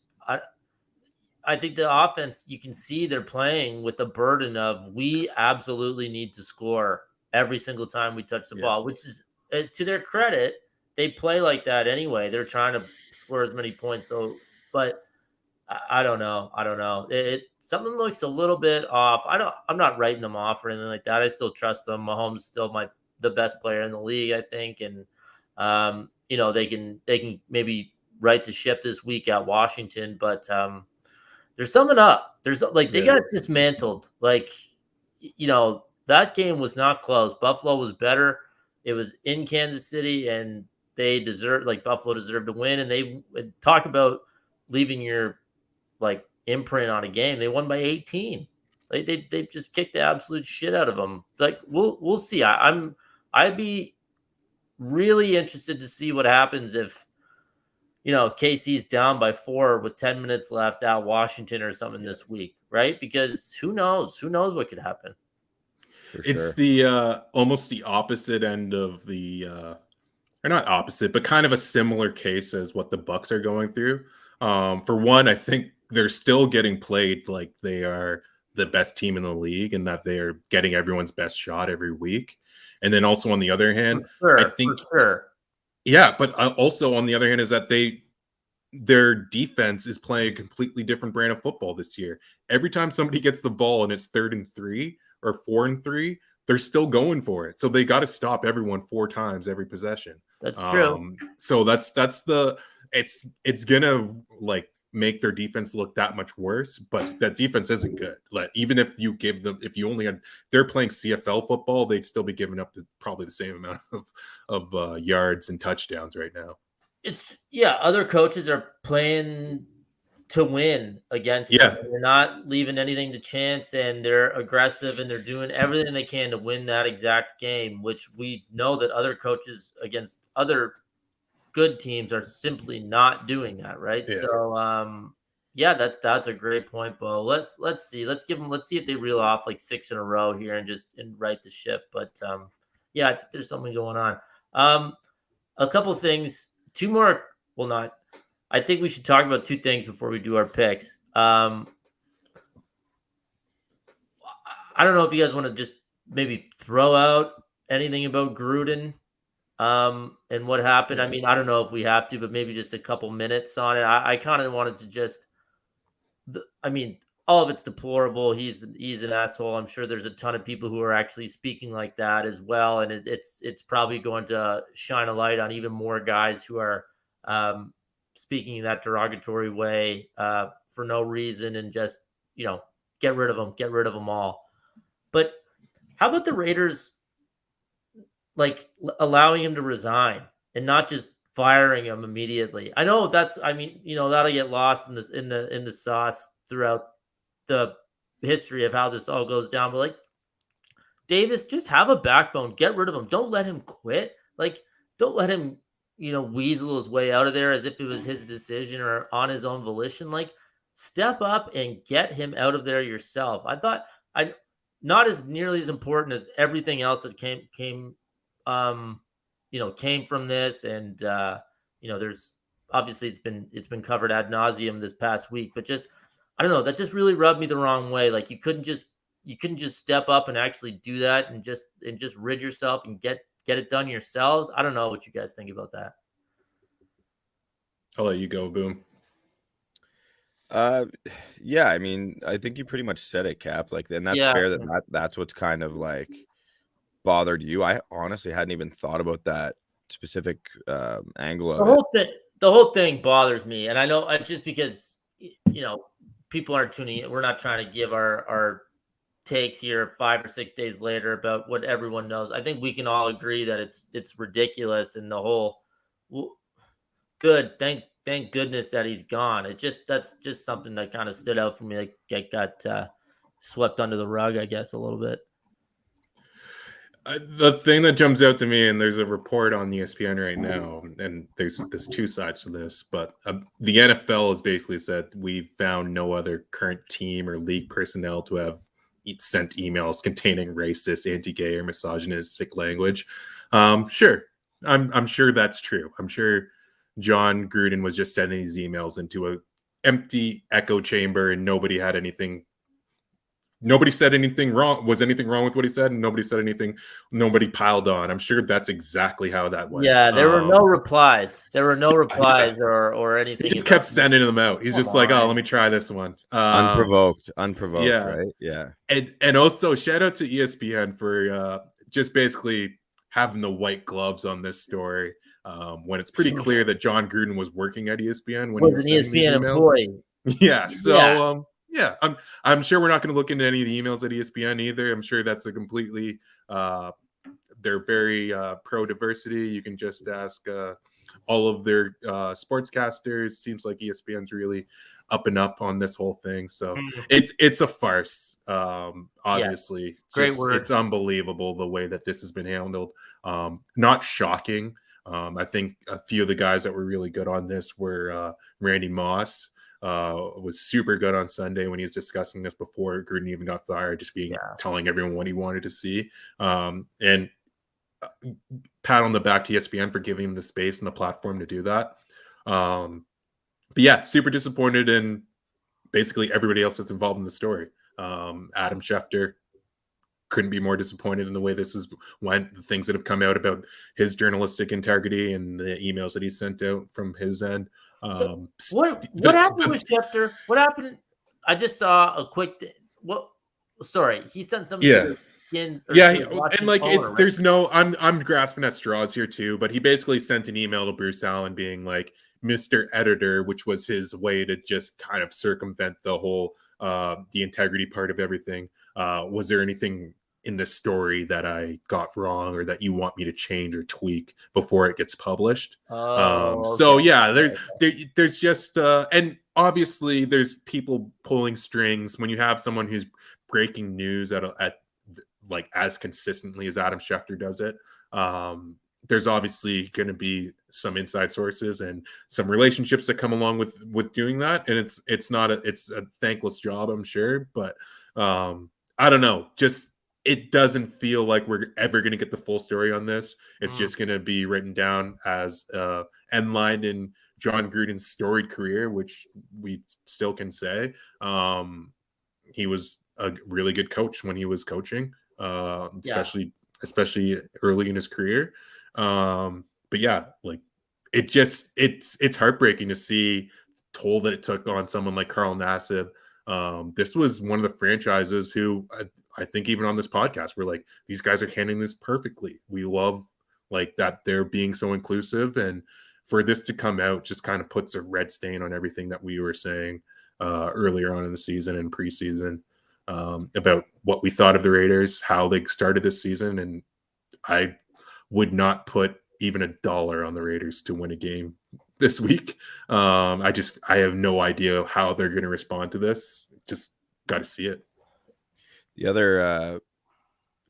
I think the offense, you can see they're playing with the burden of we absolutely need to score every single time we touch the ball, which is to their credit, they play like that anyway. They're trying to score as many points. So, but I don't know. I don't know. Something looks a little bit off. I'm not writing them off or anything like that. I still trust them. Mahomes is still the best player in the league, I think, and they can maybe right the ship this week at Washington, but there's something up. There's they got dismantled. That game was not close. Buffalo was better. It was in Kansas City, and Buffalo deserved to win. And they talk about leaving your imprint on a game. They won by 18. They just kicked the absolute shit out of them. We'll see. I'd be really interested to see what happens if KC's down by 4 with 10 minutes left at Washington or something this week, right? Because who knows? Who knows what could happen? It's the almost the opposite end of the or not opposite, but kind of a similar case as what the Bucs are going through. For one, I think they're still getting played like they are the best team in the league and that they are getting everyone's best shot every week. And then also on the other hand, I think yeah, but also on the other hand is that their defense is playing a completely different brand of football this year. Every time somebody gets the ball and it's 3rd and 3 or 4 and 3, they're still going for it. So they got to stop everyone 4 times every possession. That's true. So it's gonna make their defense look that much worse, but that defense isn't good. Even if they're playing CFL football, they'd still be giving up probably the same amount of yards and touchdowns right now. Other coaches are playing to win against them. They're not leaving anything to chance, and they're aggressive, and they're doing everything they can to win that exact game, which we know that other coaches against other good teams are simply not doing that, right? Yeah. So that's a great point, Bo. Let's see. Let's see if they reel off 6 in a row here and right the ship. But I think there's something going on. A couple of things, 2 more. Well, not. I think we should talk about 2 things before we do our picks. I don't know if you guys want to just maybe throw out anything about Gruden. And what happened. I mean, I don't know if we have to, but maybe just a couple minutes on it. I kind of wanted to all of it's deplorable. He's an asshole. I'm sure there's a ton of people who are actually speaking like that as well. And it's probably going to shine a light on even more guys who are speaking in that derogatory way for no reason and just, get rid of them all. But how about the Raiders allowing him to resign and not just firing him immediately? I know that'll get lost in the sauce throughout the history of how this all goes down. But Davis, just have a backbone. Get rid of him. Don't let him quit. Don't let him, weasel his way out of there as if it was his decision or on his own volition. Step up and get him out of there yourself. I thought not as nearly as important as everything else that came from this. And, there's obviously it's been covered ad nauseum this past week, but just, I don't know, that just really rubbed me the wrong way. You couldn't just step up and actually do that and just rid yourself and get it done yourselves. I don't know what you guys think about that. I'll let you go, Boom. Yeah, I mean, I think you pretty much said it, Cap. And that's fair that's what's kind of bothered you. I honestly hadn't even thought about that specific angle of the whole thing bothers me, and I know just because people aren't tuning in. We're not trying to give our takes here 5 or 6 days later about what everyone knows. I think we can all agree that it's ridiculous, and the whole good. Thank goodness that he's gone. That's just something that kind of stood out for me. Got swept under the rug, I guess, a little bit. The thing that jumps out to me, and there's a report on ESPN right now, and there's two sides to this, but the NFL has basically said we've found no other current team or league personnel to have sent emails containing racist, anti-gay, or misogynistic language. Sure, I'm sure that's true. I'm sure John Gruden was just sending these emails into a empty echo chamber, and nobody said anything wrong. Was anything wrong with what he said? And nobody said anything. Nobody piled on. I'm sure that's exactly how that went. Yeah, there were no replies. There were no replies or anything. He just kept sending them out. He's just like, oh, let me try this one. Unprovoked, yeah. right? Yeah. And also shout out to ESPN for just basically having the white gloves on this story. When it's pretty clear that John Gruden was working at ESPN when he was an ESPN emails. employee. Yeah. So yeah, I'm sure we're not going to look into any of the emails at ESPN either. I'm sure that's a completely they're very pro diversity. You can just ask all of their sportscasters. Seems like ESPN's really up and up on this whole thing. So it's a farce. Obviously, great word. It's unbelievable the way that this has been handled. Not shocking. I think a few of the guys that were really good on this were Randy Moss. Was super good on Sunday when he was discussing this before Gruden even got fired, just telling everyone what he wanted to see. And pat on the back to ESPN for giving him the space and the platform to do that. But yeah, super disappointed in basically everybody else that's involved in the story. Adam Schefter couldn't be more disappointed in the way this went. The things that have come out about his journalistic integrity and the emails that he sent out from his end. So what happened with Schefter? What happened? I just saw a quick. Sorry, he sent some. And like there's no. I'm grasping at straws here too, but he basically sent an email to Bruce Allen being like, "Mr. Editor," which was his way to just kind of circumvent the whole the integrity part of everything. Was there anything in this story that I got wrong or that you want me to change or tweak before it gets published? So yeah, there's just and obviously there's people pulling strings when you have someone who's breaking news at like as consistently as Adam Schefter does it. There's obviously going to be some inside sources and some relationships that come along with doing that, and it's a thankless job, I'm sure, but I don't know, just it doesn't feel like we're ever going to get the full story on this. It's just going to be written down as end-line in John Gruden's storied career, which we still can say. He was a really good coach when he was coaching, especially early in his career. But yeah, like it's heartbreaking to see the toll that it took on someone like Carl Nassib. This was one of the franchises who I think even on this podcast, we're like, these guys are handling this perfectly. We love like that they're being so inclusive, and for this to come out just kind of puts a red stain on everything that we were saying earlier on in the season and preseason about what we thought of the Raiders, how they started this season. And I would not put even $1 on the Raiders to win a game this week. I have no idea how they're going to respond to this. Just got to see it. The other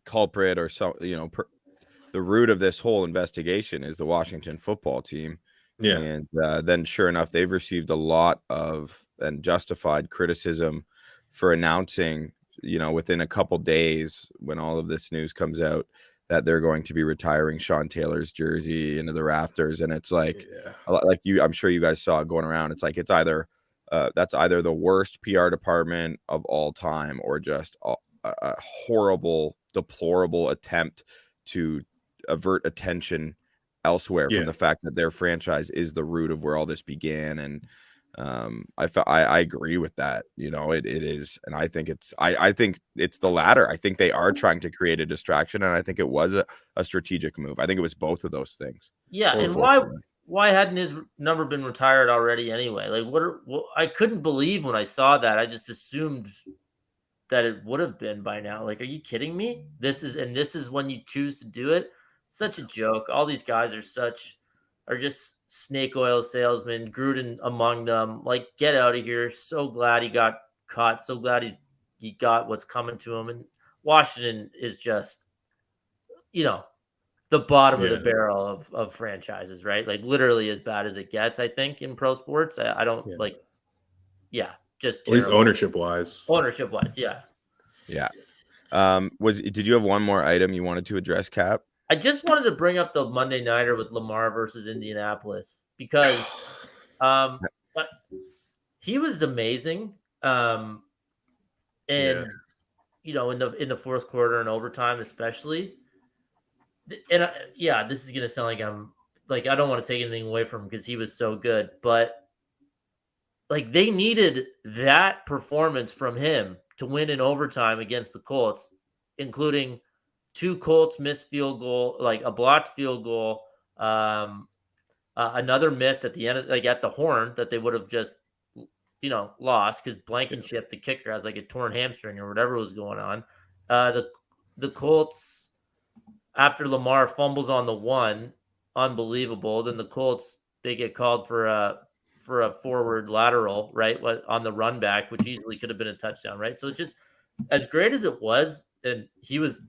culprit, or the root of this whole investigation is the Washington football team. Yeah. And then sure enough, they've received a lot of and justified criticism for announcing, within a couple days when all of this news comes out, that they're going to be retiring Sean Taylor's jersey into the rafters. And it's like, I'm sure you guys saw it going around. It's like, it's either that's either the worst PR department of all time or just a horrible, deplorable attempt to avert attention elsewhere from the fact that their franchise is the root of where all this began. And I agree with that. It is. And I think it's the latter. I think they are trying to create a distraction. And I think it was a strategic move. I think it was both of those things. Yeah. And why hadn't his number been retired already anyway? Like I couldn't believe when I saw that. I just assumed that it would have been by now. Like, are you kidding me? This is when you choose to do it. Such a joke. All these guys are just snake oil salesmen, Gruden among them. Like, get out of here. So glad he got caught. So glad he got what's coming to him. And Washington is just, the bottom of the barrel of franchises, right? Like literally as bad as it gets, I think, in pro sports. I don't just at least terrible. ownership wise. Yeah. Yeah. Did you have one more item you wanted to address, Cap? I just wanted to bring up the Monday nighter with Lamar versus Indianapolis because but he was amazing. And in the fourth quarter and overtime, especially. And this is gonna sound like I don't want to take anything away from him because he was so good, but like they needed that performance from him to win in overtime against the Colts, including 2 Colts missed field goal, like a blocked field goal, another miss at the end, at the horn that they would have just, lost because Blankenship, the kicker, has like a torn hamstring or whatever was going on. The Colts, after Lamar fumbles on the 1, unbelievable. Then the Colts, they get called for a forward lateral, right, on the run back, which easily could have been a touchdown, right? So it's just as great as it was, and he was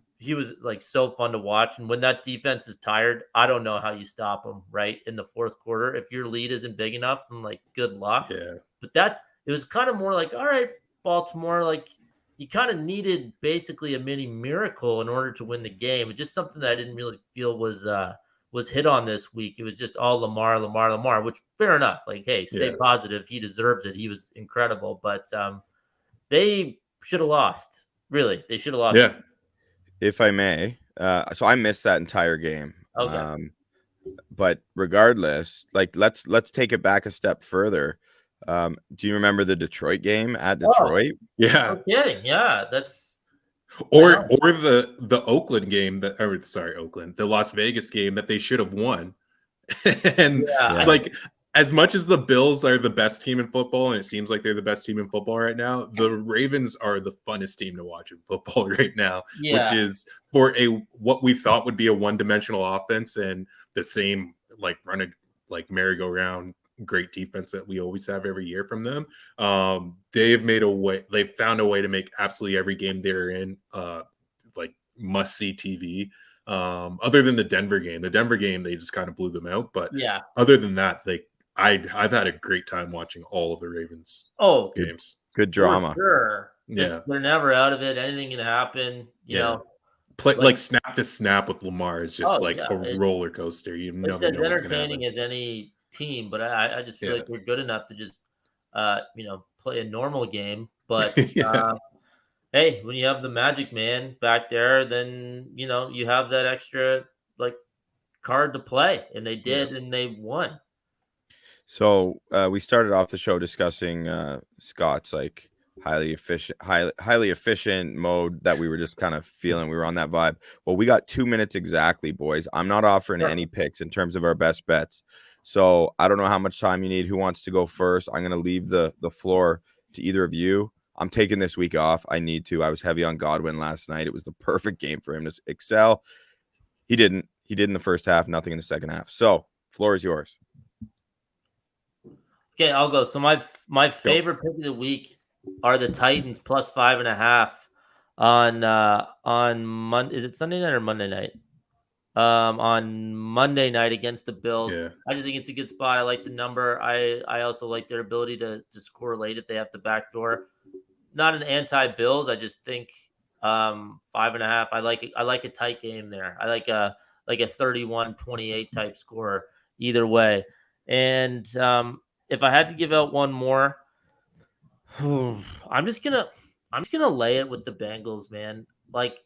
like so fun to watch. And when that defense is tired, I don't know how you stop them, right, in the fourth quarter. If your lead isn't big enough, then like good luck. Yeah. But it was kind of more like, all right, Baltimore, like you kind of needed basically a mini miracle in order to win the game. It's just something that I didn't really feel was hit on this week. It was just all Lamar, which fair enough. Like, hey, stay positive. He deserves it. He was incredible. But they should have lost. Really, they should have lost. Yeah. If I may. So I missed that entire game. Okay. But regardless, like let's take it back a step further. Do you remember the Detroit game at Detroit? Yeah. No kidding. Yeah, that's or the Oakland game the Las Vegas game that they should have won. And like as much as the Bills are the best team in football, and it seems like they're the best team in football right now, the Ravens are the funnest team to watch in football right now, which is for what we thought would be a one-dimensional offense and the same like running like merry-go-round great defense that we always have every year from them. They've found a way to make absolutely every game they're in like must-see TV. Other than the Denver game, they just kind of blew them out. But other than that, I've had a great time watching all of the Ravens games. Good drama. For sure. They're never out of it. Anything can happen. You know, like snap to snap with Lamar is just a roller coaster. You never know what's gonna happen. Entertaining as any team, but I just feel like we're good enough to just play a normal game. But hey, when you have the Magic Man back there, then you have that extra like card to play, and they did, and they won. So we started off the show discussing Scott's like highly efficient mode that we were just kind of feeling. We were on that vibe. Well, we got 2 minutes exactly, boys. I'm not offering any picks in terms of our best bets. So I don't know how much time you need. Who wants to go first? I'm going to leave the floor to either of you. I'm taking this week off. I need to. I was heavy on Godwin last night. It was the perfect game for him to excel. He didn't. He did in the first half, nothing in the second half. So floor is yours. Okay, I'll go. So my favorite pick of the week are the Titans plus 5.5 on Monday. Is it Sunday night or Monday night? On Monday night against the Bills. I just think it's a good spot. I like the number. I also like their ability to score late if they have the back door. Not an anti-Bills. I just think 5.5. I like a tight game there. I like a 31-28 type score either way. And if I had to give out one more, I'm just gonna lay it with the Bengals, man. Like,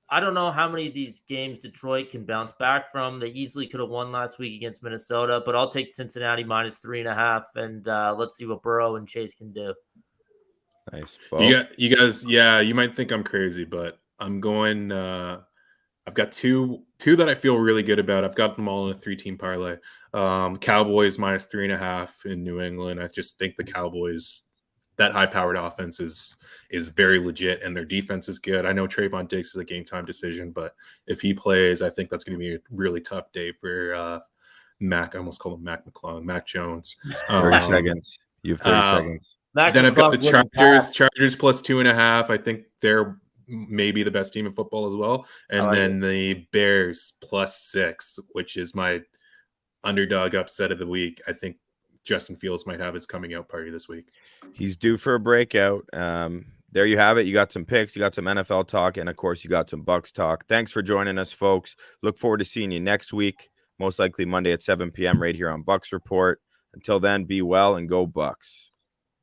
I don't know how many of these games Detroit can bounce back from. They easily could have won last week against Minnesota, but I'll take Cincinnati minus 3.5, and let's see what Burrow and Chase can do. Nice. You guys, you might think I'm crazy, but I'm going. I've got two that I feel really good about. I've got them all in a 3-team parlay. Cowboys minus 3.5 in New England. I just think the Cowboys, that high-powered offense is very legit, and their defense is good. I know Trayvon Diggs is a game-time decision, but if he plays, I think that's going to be a really tough day for Mac. I almost called him Mac McClung, Mac Jones. 30 seconds. You have 30 seconds. Then I've got the Chargers plus 2.5. I think they're maybe the best team in football as well. And like then the Bears +6, which is my underdog upset of the week. I think Justin Fields might have his coming out party this week. He's due for a breakout. There you have it. You got some picks, you got some NFL talk, and of course, you got some Bucs talk. Thanks for joining us, folks. Look forward to seeing you next week, most likely Monday at 7 p.m. right here on Bucs Report. Until then, be well and go Bucs.